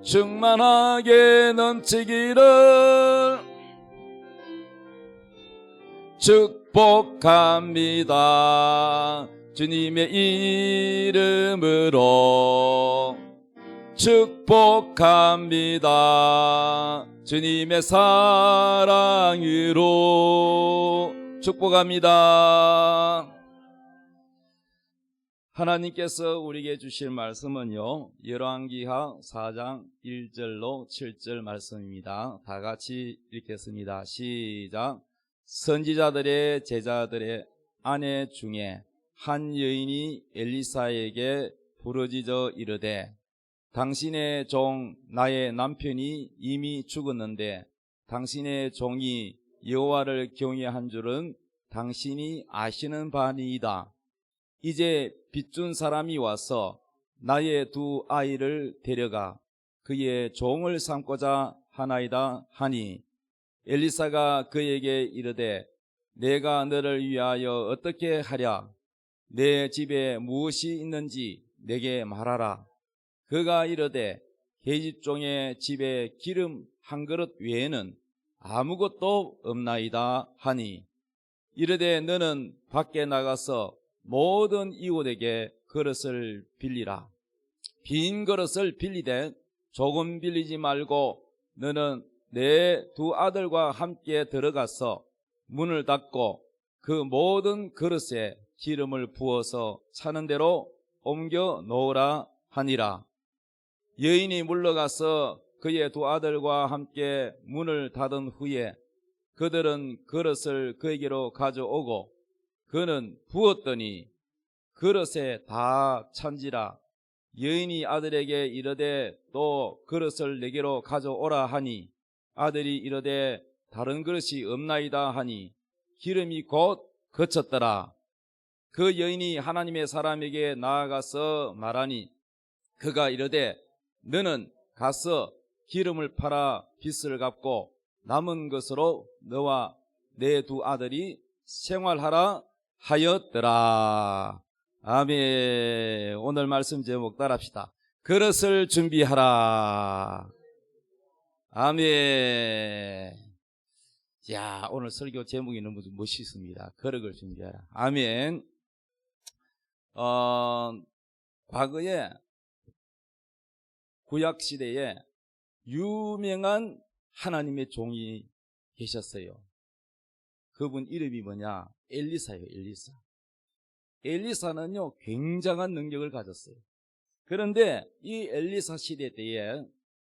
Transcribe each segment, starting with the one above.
충만하게 넘치기를 축복합니다. 주님의 이름으로 축복합니다. 주님의 사랑으로 축복합니다. 하나님께서 우리에게 주실 말씀은요, 열왕기하 4장 1절로 7절 말씀입니다. 다 같이 읽겠습니다. 시작. 선지자들의 제자들의 아내 중에 한 여인이 엘리사에게 부르짖어 이르되, 당신의 종 나의 남편이 이미 죽었는데 당신의 종이 여호와를 경외한 줄은 당신이 아시는 바니이다. 이제 빚준 사람이 와서 나의 두 아이를 데려가 그의 종을 삼고자 하나이다 하니, 엘리사가 그에게 이르되, 내가 너를 위하여 어떻게 하랴? 내 집에 무엇이 있는지 내게 말하라. 그가 이르되, 계집종의 집에 기름 한 그릇 외에는 아무것도 없나이다 하니, 이르되 너는 밖에 나가서 모든 이웃에게 그릇을 빌리라. 빈 그릇을 빌리되 조금 빌리지 말고 너는 내 두 아들과 함께 들어가서 문을 닫고 그 모든 그릇에 기름을 부어서 차는 대로 옮겨 놓으라 하니라. 여인이 물러가서 그의 두 아들과 함께 문을 닫은 후에 그들은 그릇을 그에게로 가져오고 그는 부었더니 그릇에 다 찬지라. 여인이 아들에게 이르되 또 그릇을 내게로 가져오라 하니, 아들이 이르되 다른 그릇이 없나이다 하니 기름이 곧 그쳤더라. 그 여인이 하나님의 사람에게 나아가서 말하니, 그가 이르되 너는 가서 기름을 팔아 빚을 갚고 남은 것으로 너와 내 두 아들이 생활하라 하였더라. 아멘. 오늘 말씀 제목 따라합시다. 그릇을 준비하라. 아멘. 야, 오늘 설교 제목이 너무 멋있습니다. 그릇을 준비하라. 아멘. 과거에 구약시대에 유명한 하나님의 종이 계셨어요. 그분 이름이 뭐냐? 엘리사예요. 엘리사. 엘리사는요, 굉장한 능력을 가졌어요. 그런데 이 엘리사 시대 때에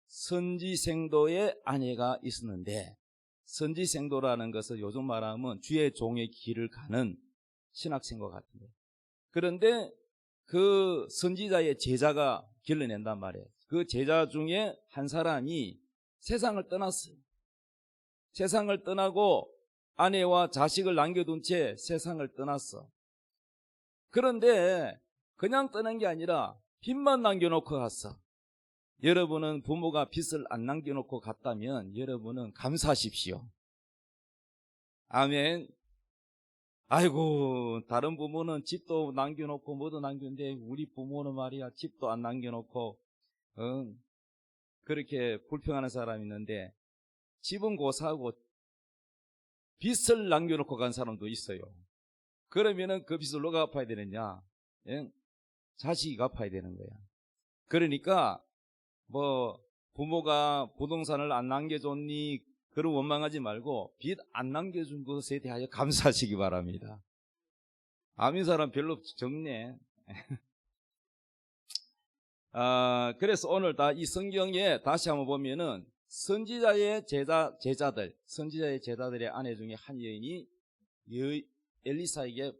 선지생도의 아내가 있었는데, 선지생도라는 것은 요즘 말하면 주의 종의 길을 가는 신학생과 같은데, 그런데 그 선지자의 제자가 길러낸단 말이에요. 그 제자 중에 한 사람이 세상을 떠났어요. 세상을 떠나고 아내와 자식을 남겨둔 채 세상을 떠났어. 그런데 그냥 떠난 게 아니라 빚만 남겨놓고 갔어. 여러분은 부모가 빚을 안 남겨놓고 갔다면 여러분은 감사하십시오. 아멘. 아이고, 다른 부모는 집도 남겨놓고 뭐도 남겼는데 우리 부모는 말이야 집도 안 남겨놓고 그렇게 불평하는 사람이 있는데, 집은 고사하고 빚을 남겨놓고 간 사람도 있어요. 그러면은 그 빚을 누가 갚아야 되느냐? 예? 자식이 갚아야 되는 거야. 그러니까 뭐 부모가 부동산을 안 남겨줬니 그런 원망하지 말고 빚 안 남겨준 것에 대하여 감사하시기 바랍니다. 아멘 사람 별로 적네. 그래서 오늘 다 이 성경에 다시 한번 보면은 선지자의 선지자의 제자들의 아내 중에 한 여인이 엘리사에게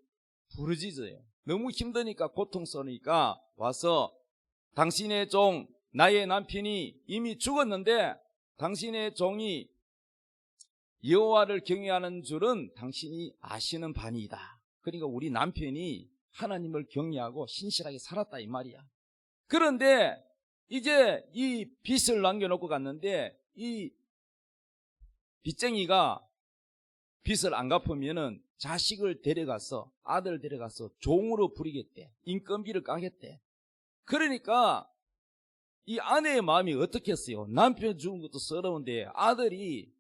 부르짖어요. 너무 힘드니까, 고통스러우니까 와서 당신의 종 나의 남편이 이미 죽었는데 당신의 종이 여호와를 경외하는 줄은 당신이 아시는 바니이다. 그러니까 우리 남편이 하나님을 경외하고 신실하게 살았다 이 말이야. 그런데 이제 이 빚을 남겨놓고 갔는데 이 빚쟁이가 빚을 안 갚으면은 자식을 데려가서, 아들을 데려가서 종으로 부리겠대. 인건비를 까겠대. 그러니까 이 아내의 마음이 어떻겠어요? 남편 죽은 것도 서러운데 아들이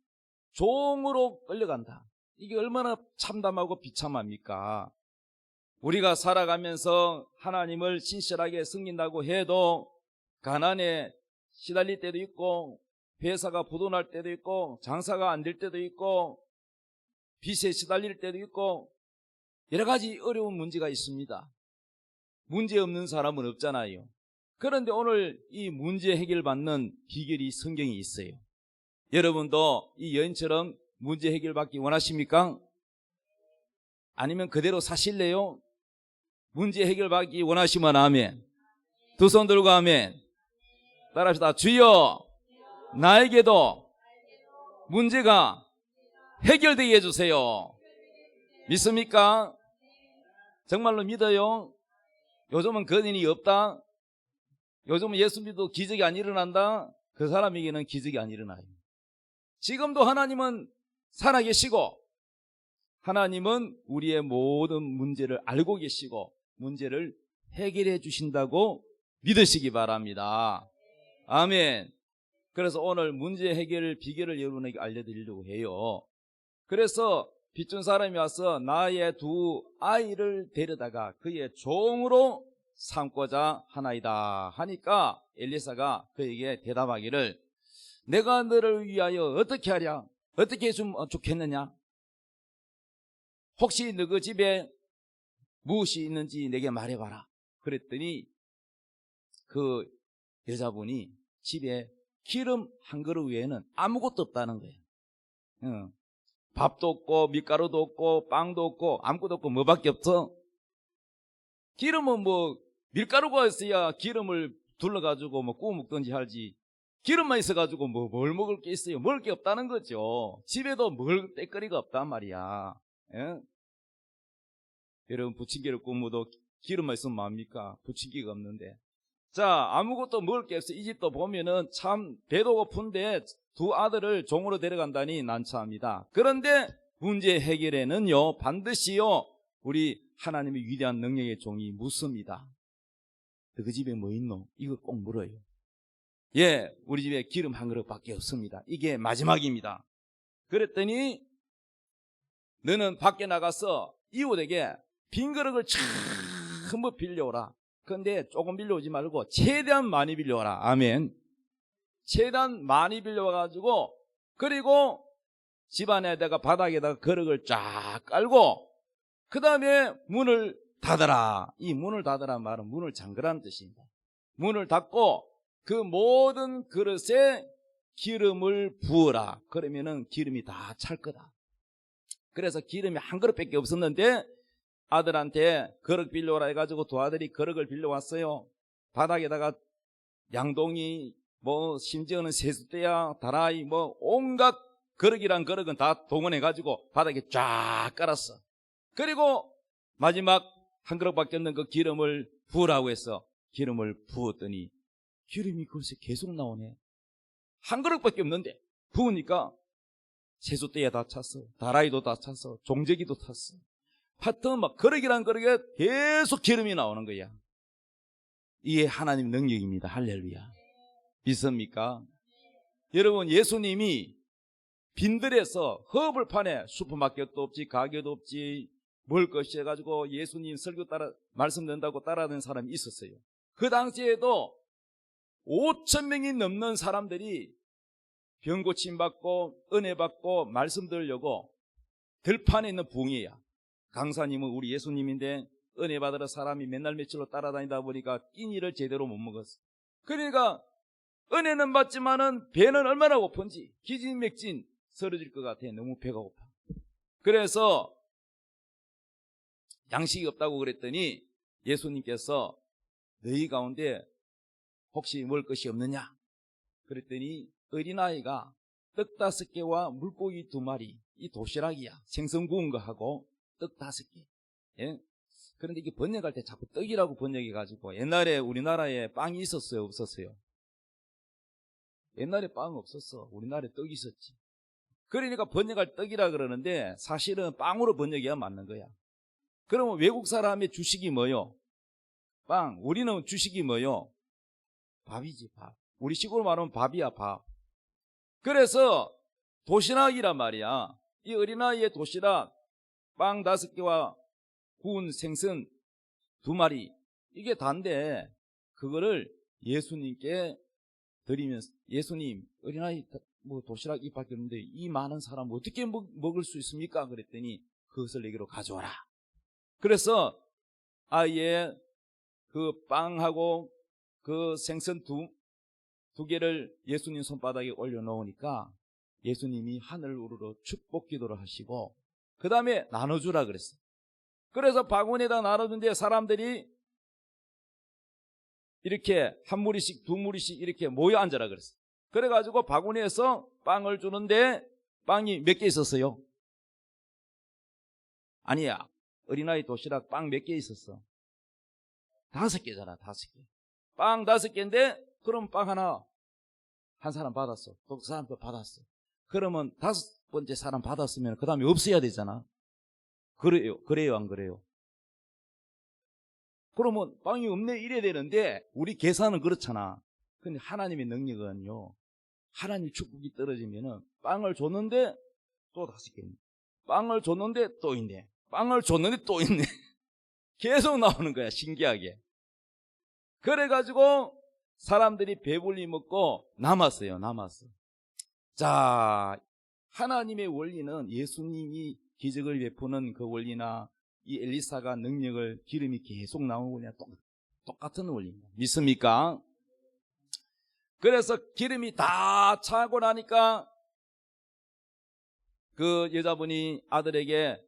종으로 끌려간다. 이게 얼마나 참담하고 비참합니까? 우리가 살아가면서 하나님을 신실하게 섬긴다고 해도 가난에 시달릴 때도 있고, 회사가 부도날 때도 있고, 장사가 안 될 때도 있고, 빚에 시달릴 때도 있고, 여러 가지 어려운 문제가 있습니다. 문제 없는 사람은 없잖아요. 그런데 오늘 이 문제 해결받는 비결이 성경에 있어요. 여러분도 이 여인처럼 문제 해결받기 원하십니까? 아니면 그대로 사실래요? 문제 해결받기 원하시면 아멘. 두 손 들고 아멘. 따라합시다. 주여, 나에게도 문제가 해결되게 해주세요. 믿습니까? 정말로 믿어요? 요즘은 그런 일이 없다? 요즘은 예수 믿어도 기적이 안 일어난다? 그 사람에게는 기적이 안 일어나요. 지금도 하나님은 살아계시고, 하나님은 우리의 모든 문제를 알고 계시고 문제를 해결해 주신다고 믿으시기 바랍니다. 아멘. 그래서 오늘 문제 해결 비결을 여러분에게 알려드리려고 해요. 그래서 빚준 사람이 와서 나의 두 아이를 데려다가 그의 종으로 삼고자 하나이다 하니까 엘리사가 그에게 대답하기를, 내가 너를 위하여 어떻게 하랴? 어떻게 해주면 좋겠느냐? 혹시 너그 집에 무엇이 있는지 내게 말해봐라. 그랬더니 그 여자분이 집에 기름 한 그릇 외에는 아무것도 없다는 거예요. 밥도 없고 밀가루도 없고 빵도 없고 아무것도 없고 뭐밖에 없어? 기름은 뭐 밀가루가 있어야 기름을 둘러가지고 뭐 구워 먹든지 하지, 기름만 있어가지고 뭐 뭘 먹을 게 있어요? 먹을 게 없다는 거죠. 집에도 먹을 때거리가 없단 말이야. 예? 여러분 부침개를 구워도 기름만 있으면 뭐합니까? 부침개가 없는데. 자, 아무것도 먹을 게 없어. 이 집도 보면은 참 배도 고픈데 두 아들을 종으로 데려간다니 난처합니다. 그런데 문제 해결에는요 반드시요 우리 하나님의 위대한 능력의 종이 묻습니다. 그 집에 뭐 있노? 이거 꼭 물어요. 예, 우리 집에 기름 한 그릇밖에 없습니다. 이게 마지막입니다. 그랬더니 너는 밖에 나가서 이웃에게 빈 그릇을 전부 빌려오라. 그런데 조금 빌려오지 말고 최대한 많이 빌려오라. 아멘. 최대한 많이 빌려와가지고, 그리고 집안에다가 바닥에다가 그릇을 쫙 깔고 그 다음에 문을 닫아라. 이 문을 닫아라 말은 문을 잠그라는 뜻입니다. 문을 닫고 그 모든 그릇에 기름을 부어라. 그러면은 기름이 다 찰 거다. 그래서 기름이 한 그릇밖에 없었는데 아들한테 그릇 빌려오라 해가지고 두 아들이 그릇을 빌려왔어요. 바닥에다가 양동이 뭐 심지어는 세숫대야 다라이 뭐 온갖 그릇이란 그릇은 다 동원해가지고 바닥에 쫙 깔았어. 그리고 마지막 한 그릇밖에 없는 그 기름을 부으라고 해서 기름을 부었더니 기름이 그릇에 계속 나오네. 한 그릇밖에 없는데 부으니까 세숫대에 다 찼어, 다라이도 다 찼어, 종재기도 탔어. 하여튼 막 그릇이란 그릇에 계속 기름이 나오는 거야. 이게 하나님 능력입니다. 할렐루야. 믿습니까? 여러분, 예수님이 빈들에서 허벌판에 슈퍼마켓도 없지 가게도 없지 먹을 것이 해가지고 예수님 설교 따라 말씀 듣는다고 따라하는 사람이 있었어요. 그 당시에도 5,000명이 넘는 사람들이 병 고침 받고 은혜 받고 말씀 들으려고 들판에 있는 붕이야. 강사님은 우리 예수님인데 은혜 받으러 사람이 맨날 며칠로 따라다니다 보니까 끼니를 제대로 못 먹었어. 그러니까 은혜는 받지만은 배는 얼마나 고픈지 기진맥진 쓰러질 것 같아. 너무 배가 고파. 그래서 양식이 없다고 그랬더니 예수님께서 너희 가운데 혹시 먹을 것이 없느냐? 그랬더니 어린아이가 떡 5개와 물고기 2마리, 이 도시락이야. 생선 구운 거 하고 떡 5개. 예? 그런데 이게 번역할 때 자꾸 떡이라고 번역해가지고, 옛날에 우리나라에 빵이 있었어요? 없었어요? 옛날에 빵 없었어. 우리나라에 떡이 있었지. 그러니까 번역할 떡이라 그러는데 사실은 빵으로 번역해야 맞는 거야. 그러면 외국 사람의 주식이 뭐요? 빵. 우리는 주식이 뭐요? 밥이지, 밥. 우리식으로 말하면 밥이야, 밥. 그래서 도시락이란 말이야. 이 어린아이의 도시락 빵 5개와 구운 생선 2마리, 이게 단데 그거를 예수님께 드리면서, 예수님, 어린아이 뭐 도시락 이밖에 없는데 이 많은 사람 어떻게 먹을 수 있습니까? 그랬더니 그것을 내게로 가져와라. 그래서 아이의 그 빵하고 그 생선 두 개를 예수님 손바닥에 올려놓으니까 예수님이 하늘을 우러러 축복 기도를 하시고 그 다음에 나눠주라 그랬어요. 그래서 바구니에다 나눠준데 사람들이 이렇게 한 무리씩 2무리씩 이렇게 모여 앉아라 그랬어요. 그래가지고 바구니에서 빵을 주는데 빵이 몇 개 있었어요? 아니야, 어린아이 도시락 빵 몇 개 있었어? 5개잖아, 5개. 빵 5개인데 그럼 빵 하나 한 사람 받았어. 또 그 사람 또 받았어. 그러면 5번째 사람 받았으면 그 다음에 없어야 되잖아. 그래요, 안 그래요? 그러면 빵이 없네 이래야 되는데 우리 계산은 그렇잖아. 근데 하나님의 능력은요, 하나님 축복이 떨어지면은 빵을 줬는데 또 5개 있네. 빵을 줬는데 또 있네. 빵을 줬는데 또 있네. 계속 나오는 거야, 신기하게. 그래가지고 사람들이 배불리 먹고 남았어요. 자, 하나님의 원리는 예수님이 기적을 베푸는 그 원리나 이 엘리사가 능력을 기름이 계속 나오고 그냥 똑같은 원리입니다. 믿습니까? 그래서 기름이 다 차고 나니까 그 여자분이 아들에게,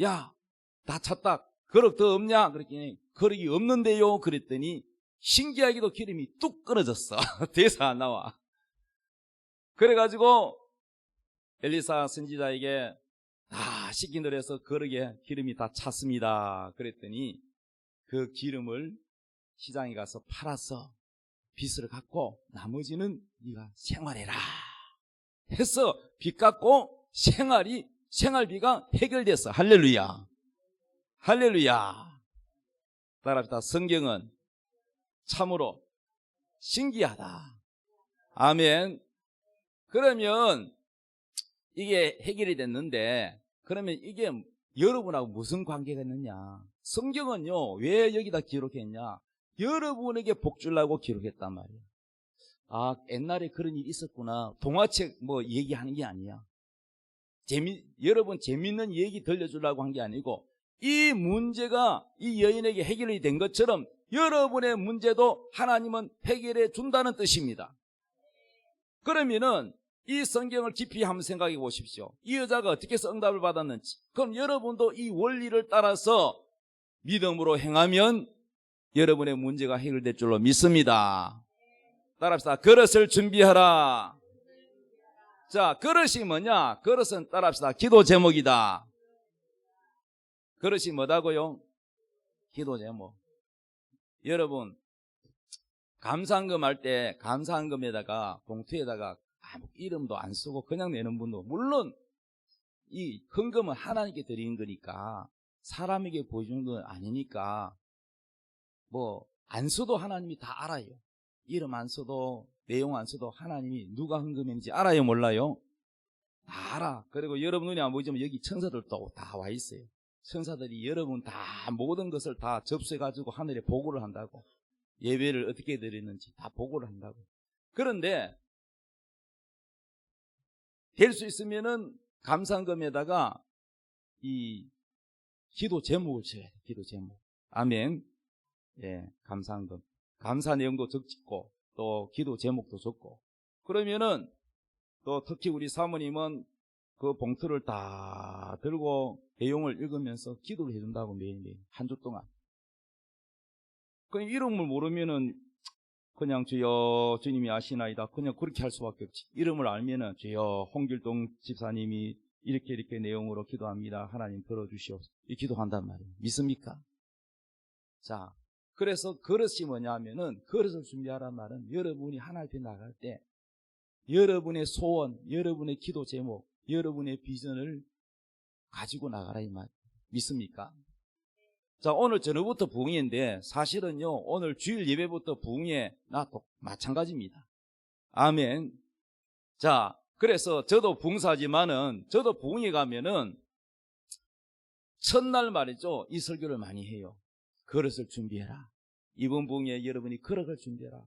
야, 다 찼다. 그릇 더 없냐? 그랬더니 그릇이 없는데요. 그랬더니 신기하게도 기름이 뚝 끊어졌어. 대사 안 나와. 그래가지고 엘리사 선지자에게 다 시킨대로 해서 그릇에 기름이 다 찼습니다. 그랬더니 그 기름을 시장에 가서 팔아서 빚을 갚고 나머지는 네가 생활해라 해서 빚 갚고 생활비가 해결됐어. 할렐루야. 할렐루야. 따라합시다. 성경은 참으로 신기하다. 아멘. 그러면 이게 해결이 됐는데, 그러면 이게 여러분하고 무슨 관계가 있느냐? 성경은요, 왜 여기다 기록했냐? 여러분에게 복 주려고 기록했단 말이에요. 아, 옛날에 그런 일이 있었구나. 동화책 뭐 얘기하는 게 아니야. 여러분 재밌는 얘기 들려주려고 한 게 아니고, 이 문제가 이 여인에게 해결이 된 것처럼 여러분의 문제도 하나님은 해결해 준다는 뜻입니다. 그러면은 이 성경을 깊이 한번 생각해 보십시오. 이 여자가 어떻게 해서 응답을 받았는지. 그럼 여러분도 이 원리를 따라서 믿음으로 행하면 여러분의 문제가 해결될 줄로 믿습니다. 따라합시다. 그릇을 준비하라. 자, 그릇이 뭐냐? 그릇은 따라합시다. 기도 제목이다. 그릇이 뭐다고요? 기도 제목. 여러분, 감사헌금 할 때 감사헌금에다가 봉투에다가 아무 이름도 안 쓰고 그냥 내는 분도, 물론 이 헌금은 하나님께 드리는 거니까 사람에게 보여주는 건 아니니까 뭐 안 써도 하나님이 다 알아요. 이름 안 써도 내용 안 써도 하나님이 누가 헌금했는지 알아요, 몰라요? 다 알아. 그리고 여러분 눈이 안 보이지만 여기 천사들도 다 와 있어요. 천사들이 여러분 다 모든 것을 다 접수해 가지고 하늘에 보고를 한다고. 예배를 어떻게 드리는지 다 보고를 한다고. 그런데 될 수 있으면은 감사헌금에다가 이 기도 제목을 써야 돼. 기도 제목. 아멘. 예, 감사헌금. 감사 내용도 적고 또 기도 제목도 적고. 그러면은 또 특히 우리 사모님은 그 봉투를 다 들고 내용을 읽으면서 기도를 해준다고 매일매일 한 주 동안. 그 이름을 모르면은 그냥 주여 주님이 아시나이다. 그냥 그렇게 할 수밖에 없지. 이름을 알면은 주여 홍길동 집사님이 이렇게 내용으로 기도합니다. 하나님 들어주시옵소서. 이 기도한단 말이에요. 믿습니까? 자, 그래서 그릇이 뭐냐 하면은, 그릇을 준비하란 말은 여러분이 하나님 앞에 나갈 때 여러분의 소원, 여러분의 기도 제목, 여러분의 비전을 가지고 나가라 이 말. 믿습니까? 자, 오늘 저녁부터 부흥인데 사실은요, 오늘 주일 예배부터 부흥에 나도 마찬가지입니다. 아멘. 자, 그래서 저도 부흥사지만은 저도 부흥에 가면은 첫날 말이죠, 이 설교를 많이 해요. 그릇을 준비해라. 이번 부흥에 여러분이 그릇을 준비해라.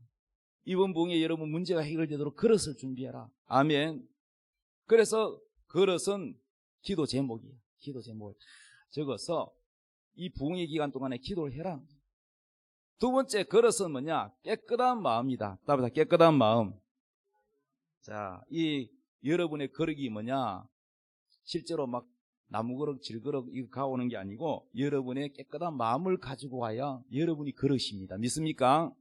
이번 부흥에 여러분 문제가 해결되도록 그릇을 준비해라. 아멘. 그래서 그릇은 기도 제목이에요. 기도 제목을 다 적어서 이 부흥의 기간 동안에 기도를 해라. 두 번째 그릇은 뭐냐? 깨끗한 마음이다. 답이다. 깨끗한 마음. 자, 이 여러분의 그릇이 뭐냐? 실제로 막 나무 그릇, 질 그릇 이거 가오는 게 아니고 여러분의 깨끗한 마음을 가지고 와야 여러분이 그릇입니다. 믿습니까?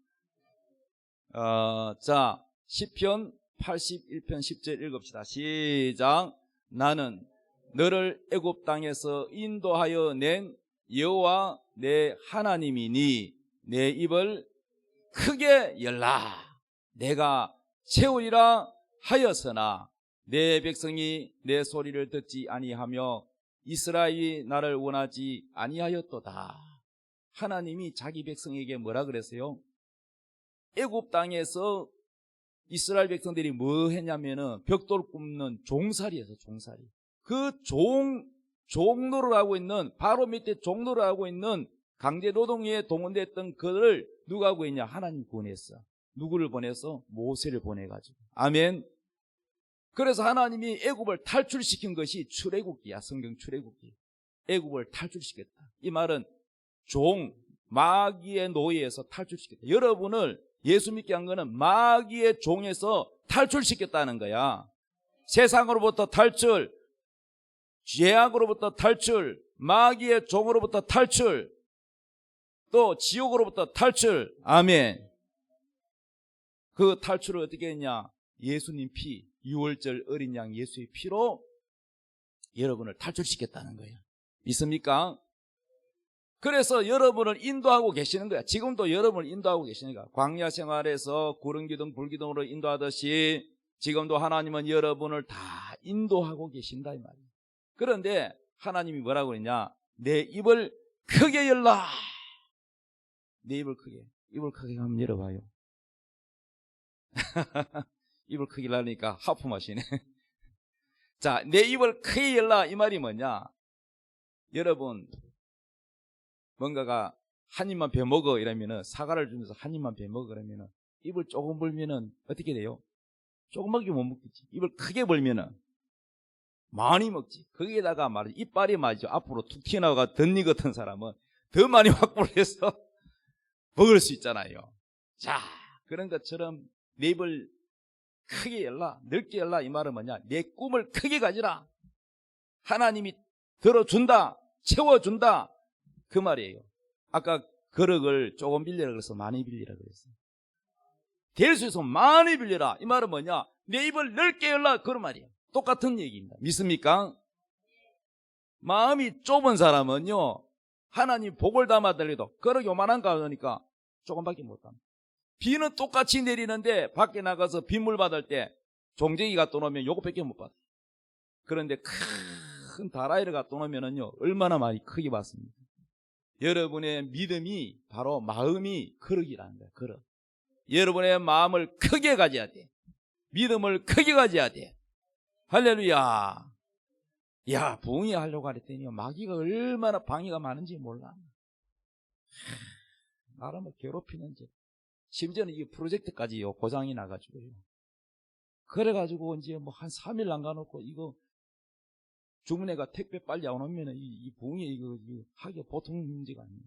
자, 시편 81편 10절 읽읍시다. 시작. 나는 너를 애굽 땅에서 인도하여 낸 여호와 내 하나님이니 내 입을 크게 열라. 내가 채우리라 하였으나 내 백성이 내 소리를 듣지 아니하며 이스라엘이 나를 원하지 아니하였도다. 하나님이 자기 백성에게 뭐라 그랬어요? 애굽 땅에서 이스라엘 백성들이 뭐 했냐면은 벽돌 굽는 종살이에서 종살이. 그 종노를 하고 있는, 바로 밑에 종노를 하고 있는 강제 노동에 동원됐던 그를 누가 하고 있냐? 하나님 보냈어. 누구를 보내서? 모세를 보내가지고. 아멘. 그래서 하나님이 애굽을 탈출시킨 것이 출애굽기야. 성경 출애굽기. 애굽을 탈출시켰다. 이 말은 마귀의 노예에서 탈출시켰다. 여러분을 예수 믿게 한 거는 마귀의 종에서 탈출시켰다는 거야. 세상으로부터 탈출, 죄악으로부터 탈출, 마귀의 종으로부터 탈출, 또 지옥으로부터 탈출. 아멘. 그 탈출을 어떻게 했냐? 예수님 피, 6월절 어린 양 예수의 피로 여러분을 탈출시켰다는 거예요. 믿습니까? 그래서 여러분을 인도하고 계시는 거야. 지금도 여러분을 인도하고 계시는 거야. 광야 생활에서 구름기둥 불기둥으로 인도하듯이 지금도 하나님은 여러분을 다 인도하고 계신다 이 말이에요. 그런데 하나님이 뭐라고 그러냐? 내 입을 크게 열라. 내 입을 크게 한번 열어봐요. 입을 크게 열라니까 하품하시네. 자, 내 입을 크게 열라 이 말이 뭐냐? 여러분 뭔가가 한 입만 베먹어 이러면은, 사과를 주면서 한 입만 베먹어 그러면은 입을 조금 벌면은 어떻게 돼요? 조금밖에 못 먹겠지. 입을 크게 벌면은 많이 먹지. 거기에다가 말이죠, 이빨이 말이죠, 앞으로 툭 튀어나와 덧니 같은 사람은 더 많이 확보를 해서 먹을 수 있잖아요. 자, 그런 것처럼 내 입을 크게 열라, 넓게 열라 이 말은 뭐냐? 내 꿈을 크게 가지라. 하나님이 들어준다, 채워준다 그 말이에요. 아까 그릇을 조금 빌리라 그래서 많이 빌리라 그랬어요. 될 수 있으면 많이 빌려라 이 말은 뭐냐? 내 입을 넓게 열라 그런 말이에요. 똑같은 얘기입니다. 믿습니까? 마음이 좁은 사람은요, 하나님 복을 담아달래도 그릇 요만한 거 하니까 조금밖에 못 담아. 비는 똑같이 내리는데 밖에 나가서 빗물 받을 때 종쟁이 갖다 놓으면 요거밖에 못 받아요. 그런데 큰 다라이를 갖다 놓으면은요 얼마나 많이 크게 받습니다. 여러분의 믿음이 바로 마음이 그릇이라는 거예요. 그릇. 여러분의 마음을 크게 가져야 돼. 믿음을 크게 가져야 돼. 할렐루야. 야, 부흥회 하려고 하랬더니 마귀가 얼마나 방해가 많은지 몰라. 나를 뭐 괴롭히는지. 심지어는 이 프로젝트까지요 고장이 나가지고요. 그래가지고 이제 뭐 한 3일 남가놓고 이거 주문회가 택배 빨리 안 오면은 이 부흥회 이거 하기가 보통 문제가 아니에요.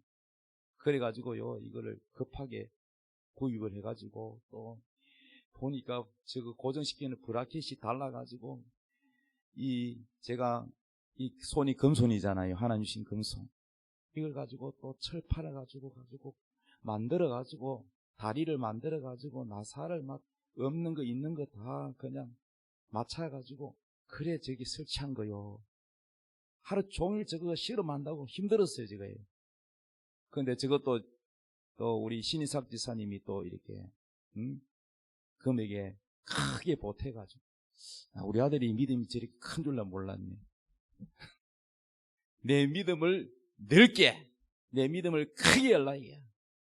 그래가지고요 이거를 급하게 구입을 해가지고 또 보니까 저거 고정시키는 브라켓이 달라가지고 제가 이 손이 금손이잖아요. 하나님 주신 금손. 이걸 가지고 또 철 팔아가지고 만들어가지고 다리를 만들어가지고 나사를 막 없는 거 있는 거 다 그냥 맞춰가지고 그래 저기 설치한 거요. 하루 종일 저거 실험한다고 힘들었어요 제가. 그런데 저것도 또 우리 신이삭 지사님이 또 이렇게 금액에 크게 보태가지고 우리 아들이 믿음이 저렇게 큰 줄은 몰랐네. 내 믿음을 넓게 내 믿음을 크게 열라 이게.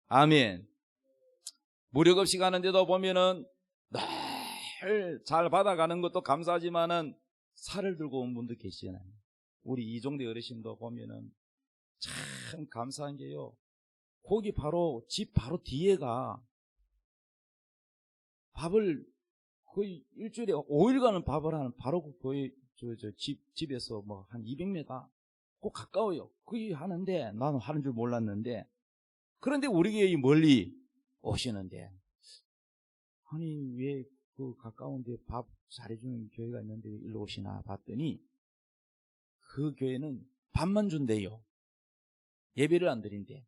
아멘. 무력 없이 가는데도 보면은 늘 잘 받아가는 것도 감사하지만은 살을 들고 온 분도 계시잖아요. 우리 이종대 어르신도 보면은 참 감사한 게요. 거기 바로 집 바로 뒤에가 밥을 거의 일주일에 5일간은 밥을 하는 바로 그 교회 집에서 뭐 한 200m 꼭 가까워요. 거기 하는데 나는 하는 줄 몰랐는데 그런데 우리 교회 멀리 오시는데 아니 왜 그 가까운데 밥 잘해주는 교회가 있는데 왜 일로 오시나 봤더니 그 교회는 밥만 준대요. 예배를 안 드린대.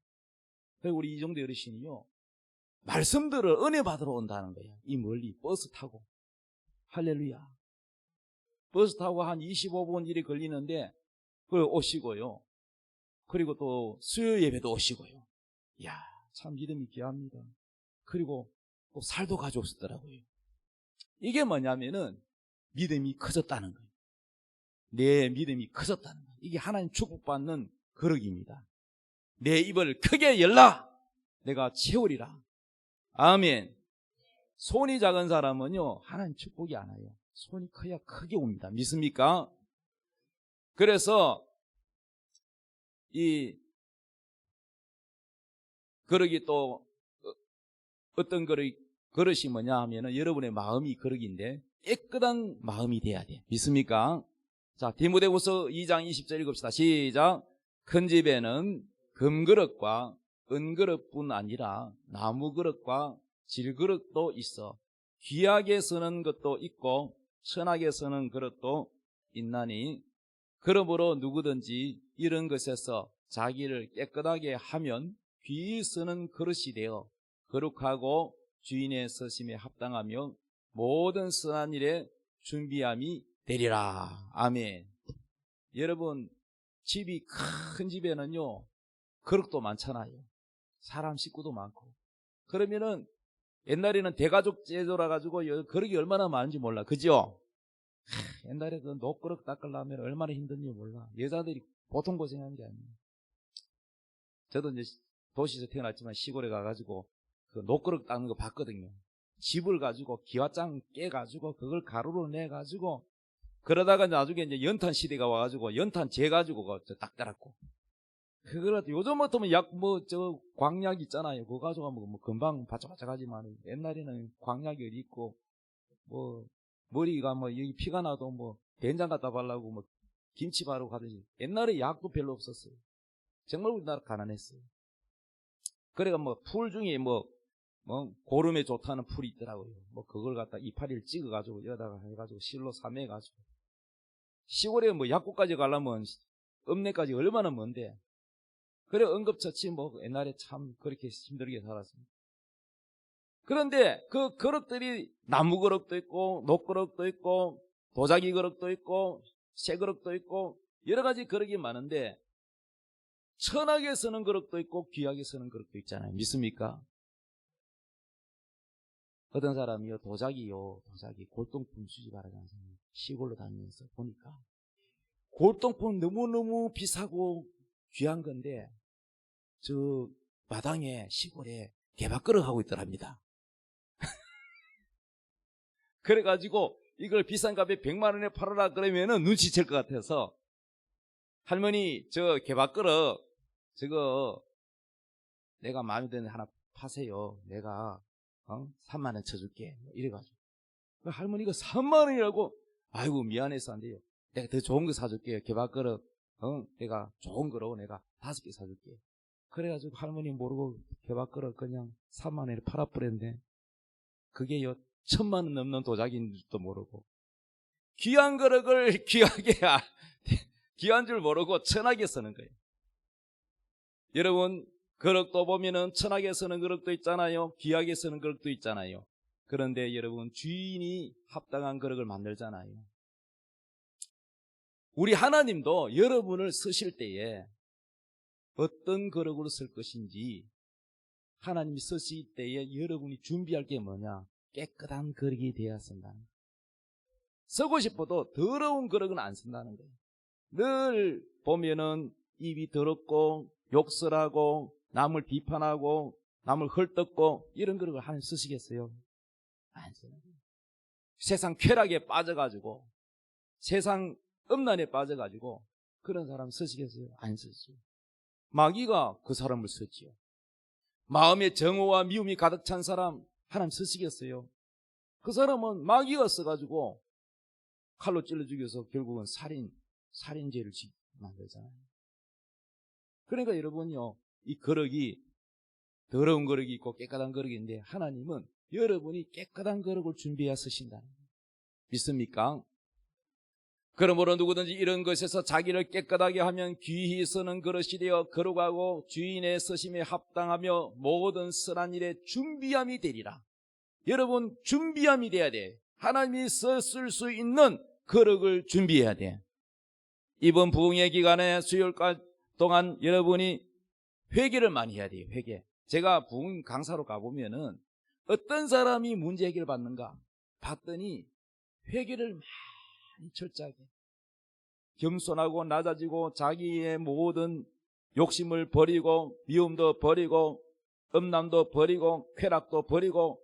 그래서 우리 이종대 어르신이요 말씀들을 은혜 받으러 온다는 거예요. 이 멀리 버스 타고. 할렐루야. 버스 타고 한 25분 일이 걸리는데 그걸 오시고요. 그리고 또 수요 예배도 오시고요. 이야, 참 믿음이 귀합니다. 그리고 또 살도 가져오셨더라고요. 이게 뭐냐면은 믿음이 커졌다는 거예요. 내 믿음이 커졌다는 거예요. 이게 하나님 축복받는 거룩입니다. 내 입을 크게 열라. 내가 채우리라. 아멘. 손이 작은 사람은요 하나님 축복이 안 와요. 손이 커야 크게 옵니다. 믿습니까? 그래서 이 거룩이 또 어떤 그릇이 뭐냐 하면은 여러분의 마음이 거룩인데 깨끗한 마음이 돼야 돼. 믿습니까? 자, 디모데후서 2장 20절 읽읍시다. 시작. 큰 집에는 금그릇과 은그릇뿐 아니라 나무그릇과 질그릇도 있어 귀하게 쓰는 것도 있고 천하게 쓰는 그릇도 있나니 그러므로 누구든지 이런 것에서 자기를 깨끗하게 하면 귀히 쓰는 그릇이 되어 거룩하고 주인의 서심에 합당하며 모든 선한 일에 준비함이 되리라. 아멘. 여러분 집이 큰 집에는요 그릇도 많잖아요. 사람 식구도 많고. 그러면은 옛날에는 대가족 제도라 가지고 그릇이 얼마나 많은지 몰라. 그죠? 옛날에 그 녹그릇 닦으려면 얼마나 힘든지 몰라. 여자들이 보통 고생하는 게 아니에요. 저도 이제 도시에서 태어났지만 시골에 가가지고 그 녹그릇 닦는 거 봤거든요. 집을 가지고 기와장 깨가지고 그걸 가루로 내가지고 그러다가 나중에 이제 연탄 시대가 와가지고 연탄 재가지고 닦더라고. 그걸 요즘 같으면 광약 있잖아요. 그거 가지고 뭐 금방 바짝바짝하지만 옛날에는 광약이 어디 있고 머리가 여기 피가 나도 된장 갖다 바르고 김치 바르고 하듯이 옛날에 약도 별로 없었어요. 정말 우리나라 가난했어요. 그래가 풀 중에 고름에 좋다는 풀이 있더라고요. 그걸 갖다 이파리를 찍어가지고 여기다가 해가지고 실로 삼해가지고 시골에 약국까지 가려면 읍내까지 얼마나 먼데. 그래 응급처치 옛날에 참 그렇게 힘들게 살았습니다. 그런데 그 그릇들이 나무 그릇도 있고 녹 그릇도 있고 도자기 그릇도 있고 쇠 그릇도 있고 여러 가지 그릇이 많은데 천하게 쓰는 그릇도 있고 귀하게 쓰는 그릇도 있잖아요. 믿습니까? 어떤 사람이요 도자기 골동품 수집하라는 사람이 시골로 다니면서 보니까 골동품 너무너무 비싸고 귀한 건데 저 마당에 시골에 개밥그릇 하고 있더랍니다. 그래가지고 이걸 비싼 값에 100만 원에 팔아라 그러면은 눈치챌 것 같아서 할머니 저 개밥그릇 저거 내가 마음에 드는 하나 파세요. 내가 3만 원 쳐줄게. 이래가지고 할머니가 3만 원이라고 아이고 미안해서 안 돼요. 내가 더 좋은 거 사줄게요. 개밥그릇 내가 좋은 거로 내가 5개 사줄게. 그래가지고 할머니 모르고 개밥그릇 그냥 3만 원에 팔아버렸는데 그게 1000만 원 넘는 도자기인 줄도 모르고 귀한 그릇을 귀한 줄 모르고 천하게 쓰는 거예요. 여러분 그릇도 보면은 천하게 쓰는 그릇도 있잖아요. 귀하게 쓰는 그릇도 있잖아요. 그런데 여러분 주인이 합당한 그릇을 만들잖아요. 우리 하나님도 여러분을 쓰실 때에 어떤 그릇으로 쓸 것인지 하나님이 쓰실 때에 여러분이 준비할 게 뭐냐? 깨끗한 그릇이 되어야 쓴다는 거예요. 쓰고 싶어도 더러운 그릇은 안 쓴다는 거예요. 늘 보면은 입이 더럽고 욕설하고 남을 비판하고 남을 헐뜯고 이런 그릇을 하나님 쓰시겠어요? 안 써요. 세상 쾌락에 빠져가지고 세상 음란에 빠져가지고 그런 사람 쓰시겠어요? 안 쓰죠. 마귀가 그 사람을 쓰지요. 마음에 정오와 미움이 가득 찬 사람 하나님 쓰시겠어요? 그 사람은 마귀가 써가지고 칼로 찔러 죽여서 결국은 살인죄를 만들잖아요. 그러니까 여러분요, 이 거룩이 더러운 거룩이 있고 깨끗한 거룩인데 하나님은 여러분이 깨끗한 거룩을 준비해 쓰신다는 거예요. 믿습니까? 그러므로 누구든지 이런 것에서 자기를 깨끗하게 하면 귀히 쓰는 그릇이 되어 거룩하고 주인의 쓰심에 합당하며 모든 선한 일에 준비함이 되리라. 여러분 준비함이 돼야 돼. 하나님이 썼을 수 있는 거룩을 준비해야 돼. 이번 부흥의 기간에 수요일까지 동안 여러분이 회개를 많이 해야 돼요. 회개. 제가 부흥 강사로 가보면은 어떤 사람이 문제 해결 받는가 봤더니 회개를 많이 철저하게 겸손하고 낮아지고 자기의 모든 욕심을 버리고 미움도 버리고 음란도 버리고 쾌락도 버리고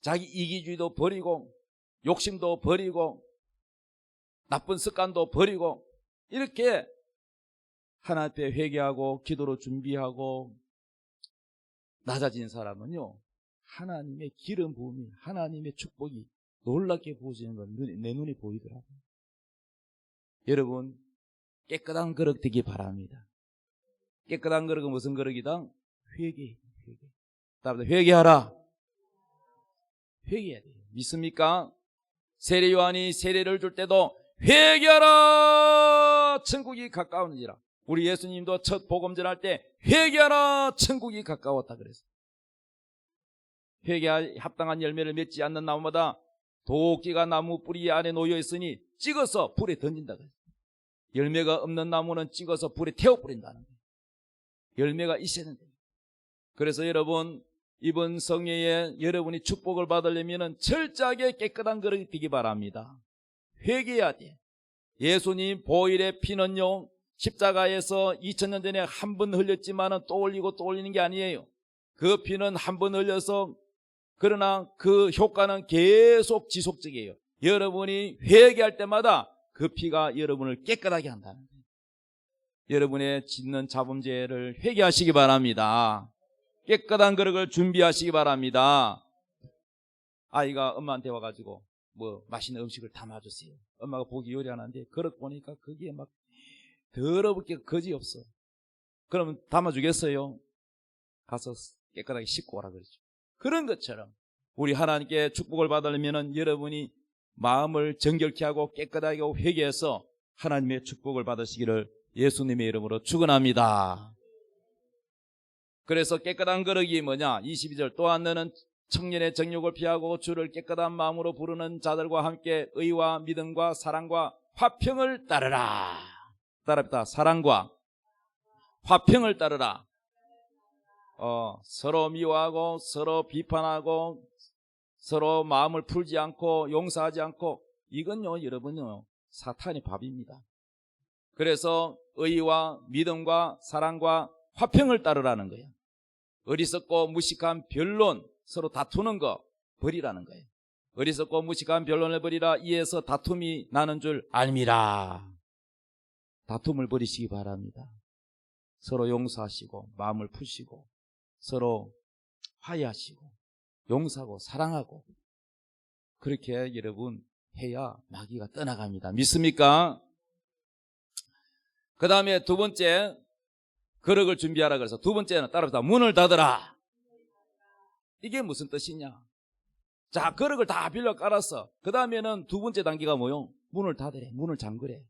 자기 이기주의도 버리고 욕심도 버리고 나쁜 습관도 버리고 이렇게 하나님 앞에 회개하고 기도로 준비하고 낮아진 사람은요, 하나님의 기름 부음이, 하나님의 축복이 놀랍게 부어지는 걸 내 눈에 보이더라고요. 여러분 깨끗한 그릇 되기 바랍니다. 깨끗한 그릇은 무슨 그릇이다? 회개. 다음에 회개하라. 회개해야 돼요. 믿습니까? 세례 요한이 세례를 줄 때도 회개하라 천국이 가까우니라. 우리 예수님도 첫 복음 전할 때 회개하라 천국이 가까웠다 그랬어요. 회개에 합당한 열매를 맺지 않는 나무마다 도끼가 나무 뿌리 안에 놓여 있으니 찍어서 불에 던진다 그랬어요. 열매가 없는 나무는 찍어서 불에 태워 뿌린다는 거예요. 열매가 있어야 된다. 그래서 여러분 이번 성회에 여러분이 축복을 받으려면 철저하게 깨끗한 그릇이 되기 바랍니다. 회개해야 돼. 예수님 보혈의 피는요 십자가에서 2000년 전에 한 번 흘렸지만 또 올리고 또 올리는 게 아니에요. 그 피는 한 번 흘려서 그러나 그 효과는 계속 지속적이에요. 여러분이 회개할 때마다 그 피가 여러분을 깨끗하게 한다는 거예요. 여러분의 짓는 자범죄를 회개하시기 바랍니다. 깨끗한 그릇을 준비하시기 바랍니다. 아이가 엄마한테 와가지고 뭐 맛있는 음식을 담아주세요. 엄마가 보기 요리하는데 그릇 보니까 거기에 막 더러울 게 거지 없어. 그러면 담아주겠어요? 가서 깨끗하게 씻고 오라 그러죠. 그런 것처럼 우리 하나님께 축복을 받으려면 여러분이 마음을 정결케 하고 깨끗하게 하고 회개해서 하나님의 축복을 받으시기를 예수님의 이름으로 축원합니다. 그래서 깨끗한 거룩이 뭐냐? 22절 또한 너는 청년의 정욕을 피하고 주를 깨끗한 마음으로 부르는 자들과 함께 의와 믿음과 사랑과 화평을 따르라. 따릅니다. 사랑과 화평을 따르라. 서로 미워하고 서로 비판하고 서로 마음을 풀지 않고 용서하지 않고 이건요 여러분요 사탄의 밥입니다. 그래서 의와 믿음과 사랑과 화평을 따르라는 거예요. 어리석고 무식한 변론 서로 다투는 거 버리라는 거예요. 어리석고 무식한 변론을 버리라. 이에서 다툼이 나는 줄 알미라. 다툼을 버리시기 바랍니다. 서로 용서하시고 마음을 푸시고 서로 화해하시고 용서하고 사랑하고 그렇게 여러분 해야 마귀가 떠나갑니다. 믿습니까? 그 다음에 두 번째 거룩을 준비하라 그래서 두 번째는 따라합시다. 문을 닫으라. 이게 무슨 뜻이냐? 자, 거룩을 다 빌려 깔았어. 그 다음에는 두 번째 단계가 뭐요? 문을 닫으래. 문을 잠그래.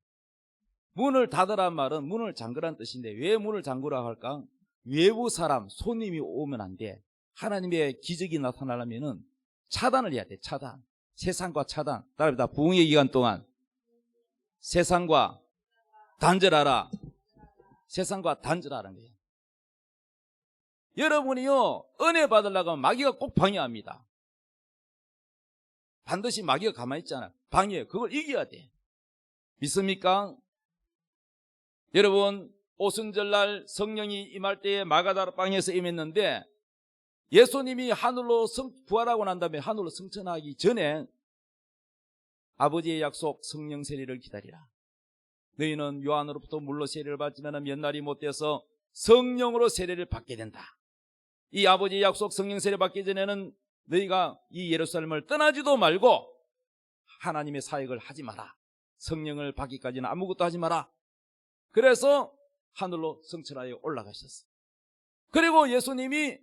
문을 닫으란 말은 문을 잠그란 뜻인데 왜 문을 잠그라 할까? 외부 사람, 손님이 오면 안 돼. 하나님의 기적이 나타나려면은 차단을 해야 돼. 차단. 세상과 차단. 따라합니다. 부흥의 기간 동안 세상과 단절하라. 세상과 단절하라는 거예요. 여러분이요 은혜 받으려고 하면 마귀가 꼭 방해합니다. 반드시 마귀가 가만히 있잖아. 방해해요. 그걸 이겨야 돼. 믿습니까? 여러분 오순절날 성령이 임할 때에 마가다락방에서 임했는데 예수님이 하늘로 부활하고 난 다음에 하늘로 승천하기 전에 아버지의 약속 성령 세례를 기다리라. 너희는 요한으로부터 물로 세례를 받지만 몇 날이 못 돼서 성령으로 세례를 받게 된다. 이 아버지의 약속 성령 세례 받기 전에는 너희가 이 예루살렘을 떠나지도 말고 하나님의 사역을 하지 마라. 성령을 받기까지는 아무것도 하지 마라. 그래서 하늘로 승천하여 올라가셨어요. 그리고 예수님이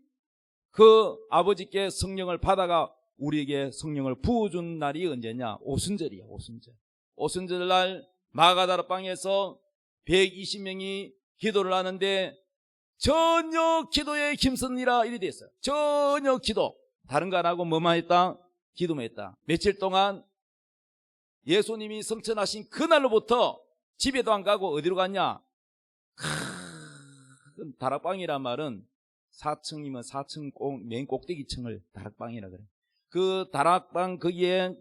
그 아버지께 성령을 받아가 우리에게 성령을 부어준 날이 언제냐? 오순절이야. 오순절날 마가다락방에서 120명이 기도를 하는데 전혀 기도에 힘쓰니라 이리 됐어요. 전혀 기도. 다른 거 안 하고 뭐만 했다? 기도만 했다. 며칠 동안 예수님이 성천하신 그날로부터 집에도 안 가고 어디로 갔냐? 큰 다락방이란 말은 4층이면 4층 맨 꼭대기층을 다락방이라 그래. 그 다락방 거기에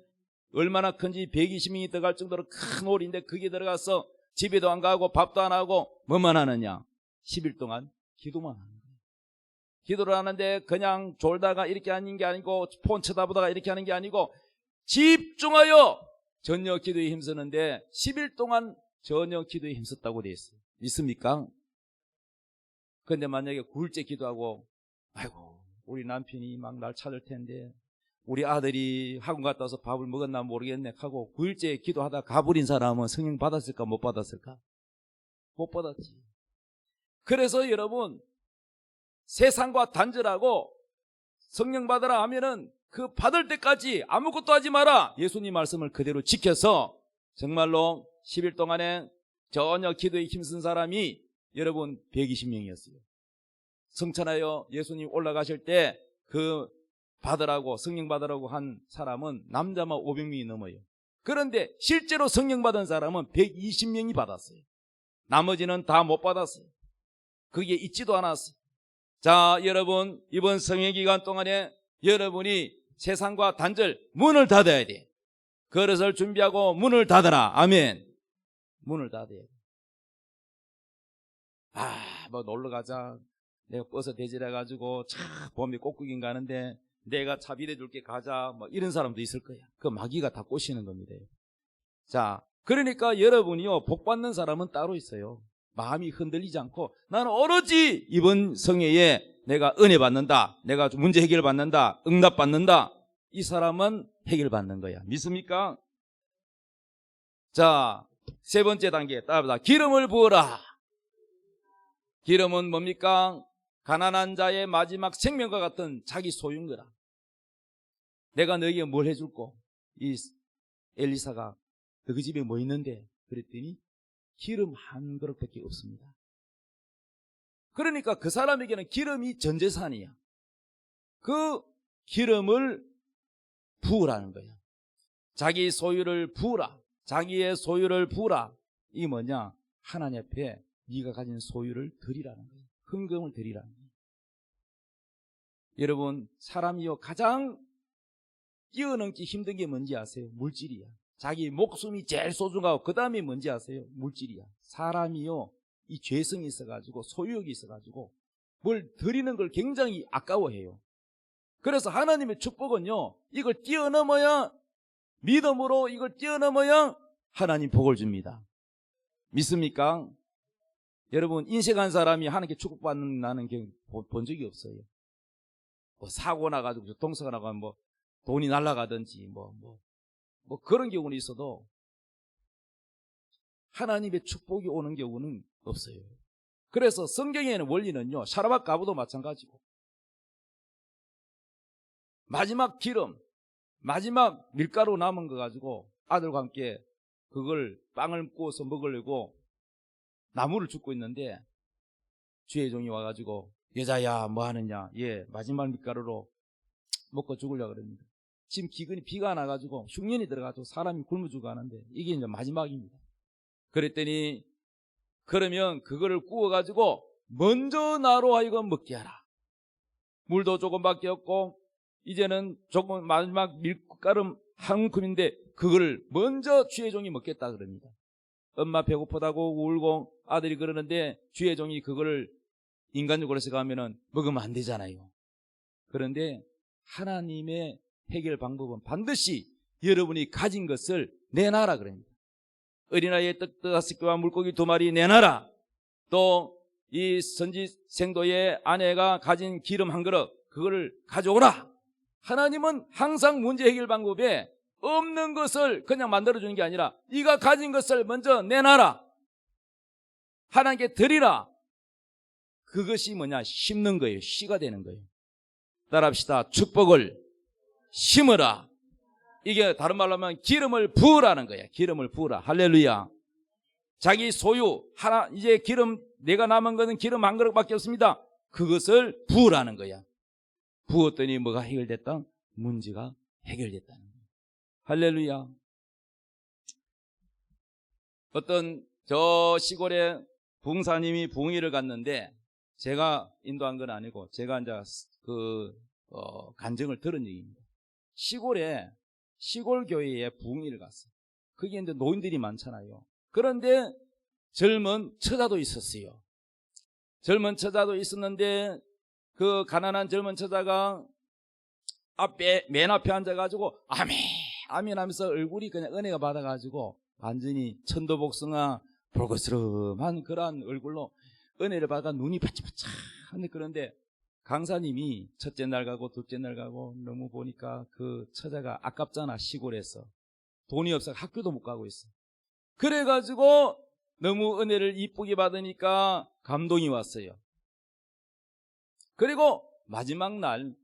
얼마나 큰지 120명이 들어갈 정도로 큰 홀인데 거기에 들어가서 집에도 안 가고 밥도 안 하고 뭐만 하느냐? 10일 동안 기도만 하는 거예요. 기도를 하는데 그냥 졸다가 이렇게 하는 게 아니고 폰 쳐다보다가 이렇게 하는 게 아니고 집중하여 전혀 기도에 힘쓰는데 10일 동안 전혀 기도에 힘썼다고 되어 있어요. 믿습니까? 그런데 만약에 9일째 기도하고 아이고 우리 남편이 막 날 찾을 텐데 우리 아들이 학원 갔다 와서 밥을 먹었나 모르겠네 하고 9일째 기도하다 가버린 사람은 성령 받았을까 못 받았을까? 못 받았지. 그래서 여러분 세상과 단절하고 성령 받으라 하면은 그 받을 때까지 아무것도 하지 마라. 예수님 말씀을 그대로 지켜서 정말로 10일 동안에 전혀 기도에 힘쓴 사람이 여러분 120명이었어요. 성천하여 예수님 올라가실 때 그 받으라고 성령 받으라고 한 사람은 남자만 500명이 넘어요. 그런데 실제로 성령 받은 사람은 120명이 받았어요. 나머지는 다 못 받았어요. 그게 있지도 않았어요. 자, 여러분 이번 성령 기간 동안에 여러분이 세상과 단절 문을 닫아야 돼. 그릇을 준비하고 문을 닫아라. 아멘. 문을 닫아야 돼. 뭐 놀러 가자. 내가 버스 대절해가지고 차 봄에 꽃구경 가는데 내가 차 빌려줄게 가자. 뭐 이런 사람도 있을 거야. 그 마귀가 다 꼬시는 겁니다. 자, 그러니까 여러분이요 복 받는 사람은 따로 있어요. 마음이 흔들리지 않고 나는 오로지 이번 성회에 내가 은혜 받는다. 내가 문제 해결 받는다. 응답 받는다. 이 사람은 해결 받는 거야. 믿습니까? 자, 세 번째 단계 따라합니다. 기름을 부어라. 기름은 뭡니까? 가난한 자의 마지막 생명과 같은 자기 소유인 거라. 내가 너에게 뭘 해줄꼬? 이 엘리사가 그 집에 뭐 있는데? 그랬더니 기름 한 그릇밖에 없습니다. 그러니까 그 사람에게는 기름이 전 재산이야. 그 기름을 부으라는 거야. 자기 소유를 부으라. 자기의 소유를 부으라. 이게 뭐냐? 하나님 앞에 네가 가진 소유를 드리라는 거예요. 헌금을 드리라는 거예요. 여러분 사람이요 가장 뛰어넘기 힘든 게 뭔지 아세요? 물질이야. 자기 목숨이 제일 소중하고 그 다음에 뭔지 아세요? 물질이야. 사람이요 이 죄성이 있어가지고 소유욕이 있어가지고 뭘 드리는 걸 굉장히 아까워해요. 그래서 하나님의 축복은요 이걸 뛰어넘어야 믿음으로 이걸 뛰어넘어야 하나님 복을 줍니다. 믿습니까? 여러분 인생 한 사람이 하나님께 축복받는 게 본 적이 없어요. 뭐 사고 나가지고 동서가 나가면 뭐 돈이 날아가든지 뭐 그런 경우는 있어도 하나님의 축복이 오는 경우는 없어요. 그래서 성경에는 원리는요 샤라박 가부도 마찬가지고 마지막 기름 마지막 밀가루 남은 거 가지고 아들과 함께 그걸 빵을 구워서 먹으려고 나무를 줍고 있는데 주의 종이 와가지고 여자야 뭐 하느냐. 예, 마지막 밀가루로 먹고 죽으려고 그럽니다. 지금 기근이 비가 나가지고 흉년이 들어가지고 사람이 굶어 죽어가는데 이게 이제 마지막입니다. 그랬더니 그러면 그거를 구워가지고 먼저 나로 하여금 먹게 하라. 물도 조금밖에 없고 이제는 조금 마지막 밀가루 한 움큼인데 그걸 먼저 주의 종이 먹겠다 그럽니다. 엄마 배고프다고 울고 아들이 그러는데 주의 종이 그거를 인간적으로 생각하면은 먹으면 안 되잖아요. 그런데 하나님의 해결 방법은 반드시 여러분이 가진 것을 내놔라 그럽니다. 어린아이의 떡 5개와 물고기 2마리 내놔라. 또 이 선지생도의 아내가 가진 기름 1그릇 그거를 가져오라. 하나님은 항상 문제 해결 방법에 없는 것을 그냥 만들어주는 게 아니라 네가 가진 것을 먼저 내놔라. 하나님께 드리라. 그것이 뭐냐? 심는 거예요. 씨가 되는 거예요. 따라합시다. 축복을 심으라. 이게 다른 말로 하면 기름을 부으라는 거야. 기름을 부으라. 할렐루야. 자기 소유 하나 이제 기름 내가 남은 것은 기름 1그릇밖에 없습니다. 그것을 부으라는 거야. 부었더니 뭐가 해결됐다? 문제가 해결됐다는 거야. 할렐루야. 어떤 저 시골에 부흥사님이 부흥회를 갔는데 제가 인도한 건 아니고 제가 이제 간증을 들은 얘기입니다. 시골에 시골 교회에 부흥회를 갔어요. 거기에 이제 노인들이 많잖아요. 그런데 젊은 처자도 있었어요. 젊은 처자도 있었는데 그 가난한 젊은 처자가 맨 앞에 앉아가지고 아멘 아멘 하면서 얼굴이 그냥 은혜가 받아가지고 완전히 천도복숭아 볼거스름한 그러한 얼굴로 은혜를 받아 눈이 바짝바짝한데 그런데 강사님이 첫째 날 가고 둘째 날 가고 너무 보니까 그 처자가 아깝잖아. 시골에서 돈이 없어 학교도 못 가고 있어. 그래가지고 너무 은혜를 이쁘게 받으니까 감동이 왔어요. 그리고 마지막 날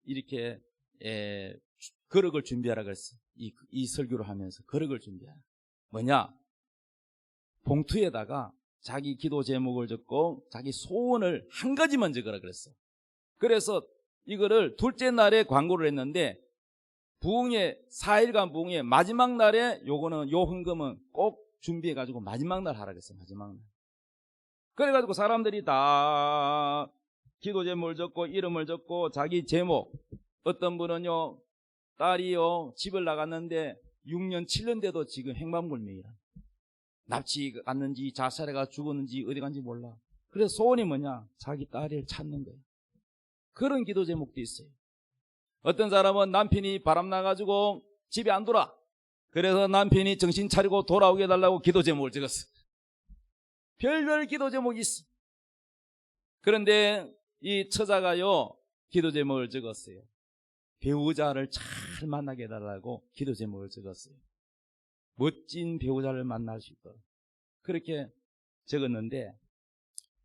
이렇게 거룩을 준비하라 그랬어. 이 설교를 하면서 거룩을 준비하라. 뭐냐? 봉투에다가 자기 기도 제목을 적고 자기 소원을 한 가지만 적으라 그랬어. 그래서 이거를 둘째 날에 광고를 했는데 부흥회 4일간 부흥회 마지막 날에 요거는 요 헌금은 꼭 준비해가지고 마지막 날 하라 그랬어. 마지막 날. 그래가지고 사람들이 다 기도 제목을 적고 이름을 적고 자기 제목. 어떤 분은요 딸이요 집을 나갔는데 6년 7년 돼도 지금 행방불명이라. 납치 갔는지 자살해가 죽었는지 어디 간지 몰라. 그래서 소원이 뭐냐? 자기 딸을 찾는 거예요. 그런 기도 제목도 있어요. 어떤 사람은 남편이 바람나가지고 집에 안 돌아. 그래서 남편이 정신 차리고 돌아오게 해달라고 기도 제목을 적었어. 별별 기도 제목이 있어. 그런데 이 처자가요 기도 제목을 적었어요. 배우자를 잘 만나게 해달라고 기도 제목을 적었어요. 멋진 배우자를 만날 수 있도록 그렇게 적었는데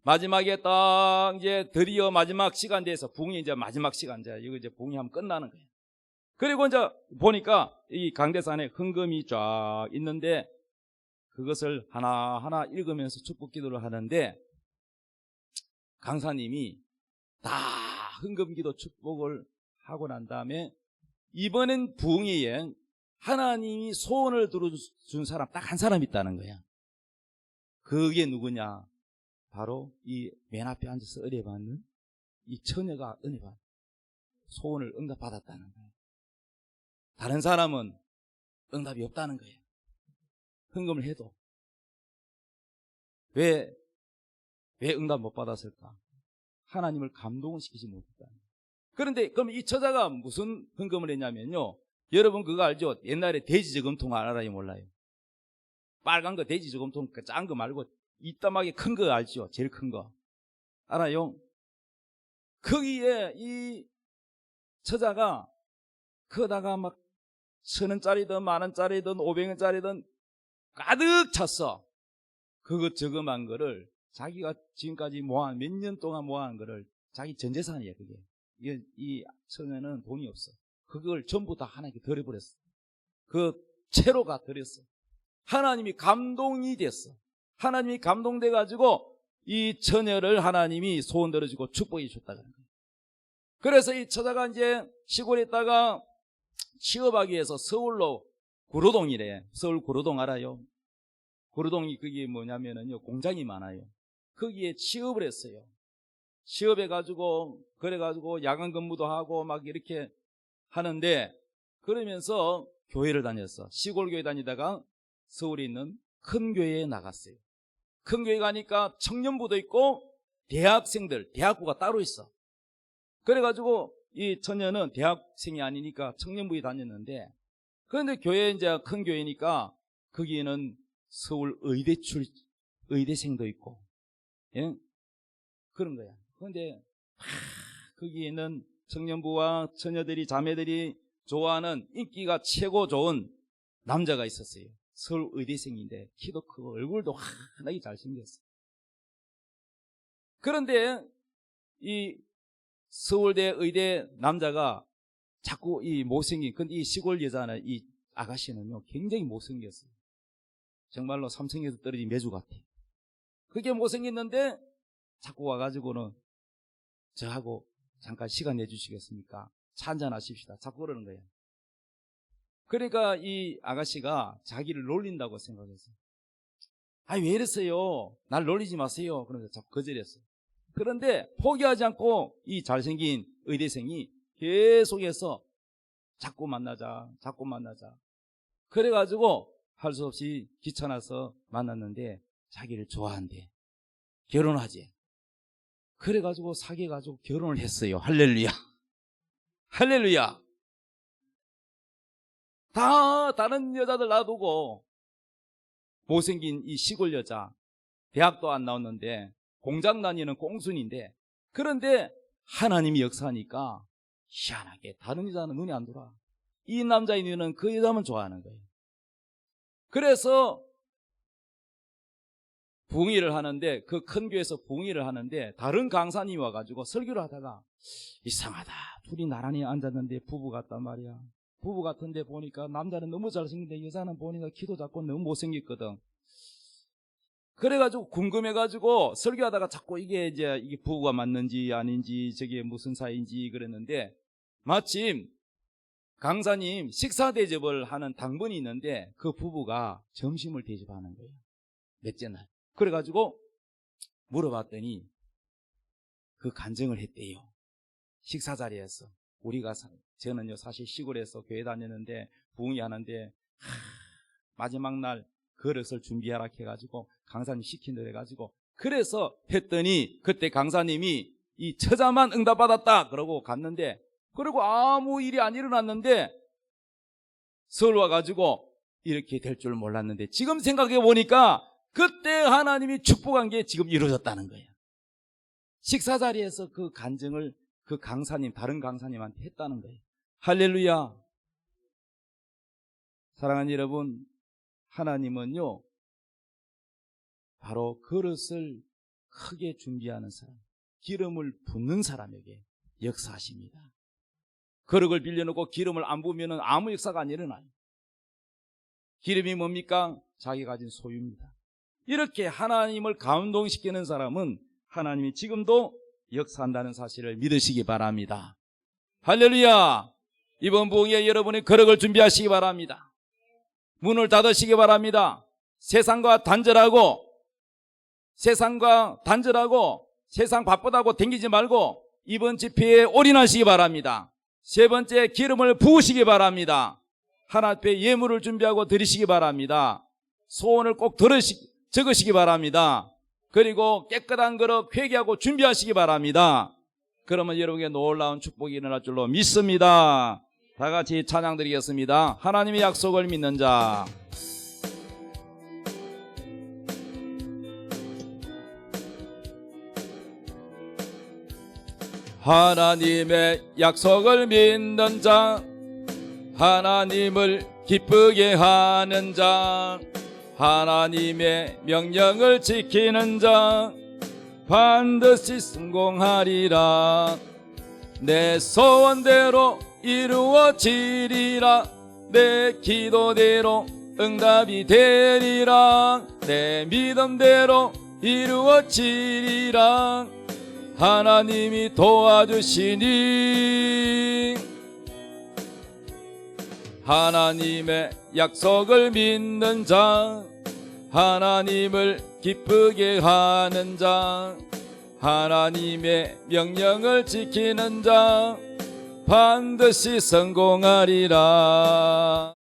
마지막에 딱 이제 드디어 마지막 시간 돼서 부흥이 이제 마지막 시간 이거 이제 부흥이 하면 끝나는 거예요. 그리고 이제 보니까 이 강대산에 헌금이 쫙 있는데 그것을 하나하나 읽으면서 축복 기도를 하는데 강사님이 다 헌금 기도 축복을 하고 난 다음에 이번엔 부흥회에 하나님이 소원을 들어준 사람 딱 한 사람 있다는 거야. 그게 누구냐? 바로 이 맨 앞에 앉아서 은혜 받는 이 처녀가 은혜 받는 소원을 응답받았다는 거예요. 다른 사람은 응답이 없다는 거예요. 헌금을 해도. 왜 응답 못 받았을까? 하나님을 감동을 시키지 못했다. 그런데 그럼 이 처자가 무슨 헌금을 했냐면요. 여러분 그거 알죠? 옛날에 돼지 저금통 알아요? 몰라요? 빨간 거 돼지 저금통 그 작은 거 말고 이따마게 큰 거 알죠? 제일 큰 거. 알아요? 거기에 이 처자가 거다가 막 1,000원짜리든 10,000원짜리든 500원짜리든 가득 찼어. 그거 저금한 거를 자기가 지금까지 모아 몇 년 동안 모아한 거를 자기 전 재산이에요. 그게 이 처녀는 돈이 없어. 그걸 전부 다 하나님께 드려버렸어. 그 채로가 드렸어. 하나님이 감동이 됐어. 하나님이 감동돼가지고 이 처녀를 하나님이 소원 들어주고 축복해 줬다는 거예요. 그래서 이 처자가 이제 시골에 있다가 취업하기 위해서 서울로 구로동이래. 서울 구로동 알아요? 구로동이 그게 뭐냐면은요 공장이 많아요. 거기에 취업을 했어요. 취업해가지고 그래가지고 야간 근무도 하고 막 이렇게 하는데 그러면서 교회를 다녔어. 시골 교회 다니다가 서울에 있는 큰 교회에 나갔어요. 큰 교회 가니까 청년부도 있고 대학생들, 대학부가 따로 있어. 그래가지고 이 처녀는 대학생이 아니니까 청년부에 다녔는데, 그런데 교회 이제 큰 교회니까 거기에는 서울 의대생도 있고, 예? 그런 거야. 그런데 거기에는 청년부와 처녀들이, 자매들이 좋아하는 인기가 최고 좋은 남자가 있었어요. 서울 의대생인데 키도 크고 얼굴도 환하게 잘생겼어요. 그런데 이 서울대 의대 남자가 자꾸 이 못생긴, 근데 이 시골 여자는, 이 아가씨는요 굉장히 못생겼어요. 정말로 삼성에서 떨어진 매주 같아. 그게 못생겼는데 자꾸 와가지고는 저하고 잠깐 시간 내주시겠습니까? 차 한잔 하십시다. 자꾸 그러는 거예요. 그러니까 이 아가씨가 자기를 놀린다고 생각했어요. 아니 왜 이랬어요? 날 놀리지 마세요. 그러면서 자꾸 거절했어요. 그런데 포기하지 않고 이 잘생긴 의대생이 계속해서 자꾸 만나자, 자꾸 만나자. 그래가지고 할 수 없이 귀찮아서 만났는데 자기를 좋아한대. 결혼하지. 그래가지고 사귀어가지고 결혼을 했어요. 할렐루야. 할렐루야. 다 다른 여자들 놔두고 못생긴 이 시골 여자, 대학도 안 나왔는데 공장 다니는 꽁순인데, 그런데 하나님이 역사하니까 희한하게 다른 여자는 눈이 안 돌아. 이 남자의 눈은 그 여자만 좋아하는 거예요. 그래서 부흥회를 하는데, 그 큰 교회에서 부흥회를 하는데 다른 강사님이 와가지고 설교를 하다가 이상하다, 둘이 나란히 앉았는데 부부 같단 말이야. 부부 같은데 보니까 남자는 너무 잘생긴데 여자는 보니까 키도 작고 너무 못생겼거든. 그래가지고 궁금해가지고 설교하다가 자꾸 이게 부부가 맞는지 아닌지, 저게 무슨 사이인지 그랬는데, 마침 강사님 식사 대접을 하는 당번이 있는데 그 부부가 점심을 대접하는 거예요. 넷째 날. 그래가지고 물어봤더니 그 간증을 했대요. 식사 자리에서. 저는요 사실 시골에서 교회 다녔는데 부흥회 하는데 마지막 날 그릇을 준비하라 해가지고 강사님 시킨다 해가지고, 그래서 했더니 그때 강사님이 이 처자만 응답받았다 그러고 갔는데, 그리고 아무 일이 안 일어났는데 서울 와가지고 이렇게 될 줄 몰랐는데 지금 생각해 보니까 그때 하나님이 축복한 게 지금 이루어졌다는 거예요. 식사 자리에서 그 간증을 그 강사님, 다른 강사님한테 했다는 거예요. 할렐루야. 사랑하는 여러분, 하나님은요 바로 그릇을 크게 준비하는 사람, 기름을 붓는 사람에게 역사하십니다. 그릇을 빌려놓고 기름을 안 부으면 아무 역사가 안 일어나요. 기름이 뭡니까? 자기 가진 소유입니다. 이렇게 하나님을 감동시키는 사람은 하나님이 지금도 역사한다는 사실을 믿으시기 바랍니다. 할렐루야. 이번 부흥회 여러분이 그릇을 준비하시기 바랍니다. 문을 닫으시기 바랍니다. 세상과 단절하고 세상 바쁘다고 댕기지 말고 이번 집회에 올인하시기 바랍니다. 세 번째, 기름을 부으시기 바랍니다. 하나님 앞에 예물을 준비하고 드리시기 바랍니다. 소원을 꼭 적으시기 바랍니다. 그리고 깨끗한 그릇 회개하고 준비하시기 바랍니다. 그러면 여러분에게 놀라운 축복이 일어날 줄로 믿습니다. 다 같이 찬양 드리겠습니다. 하나님의 약속을 믿는 자. 하나님의 약속을 믿는 자, 하나님을 기쁘게 하는 자, 하나님의 명령을 지키는 자 반드시 성공하리라. 내 소원대로 이루어지리라. 내 기도대로 응답이 되리라. 내 믿음대로 이루어지리라. 하나님이 도와주시니 하나님의 약속을 믿는 자, 하나님을 기쁘게 하는 자, 하나님의 명령을 지키는 자 반드시 성공하리라.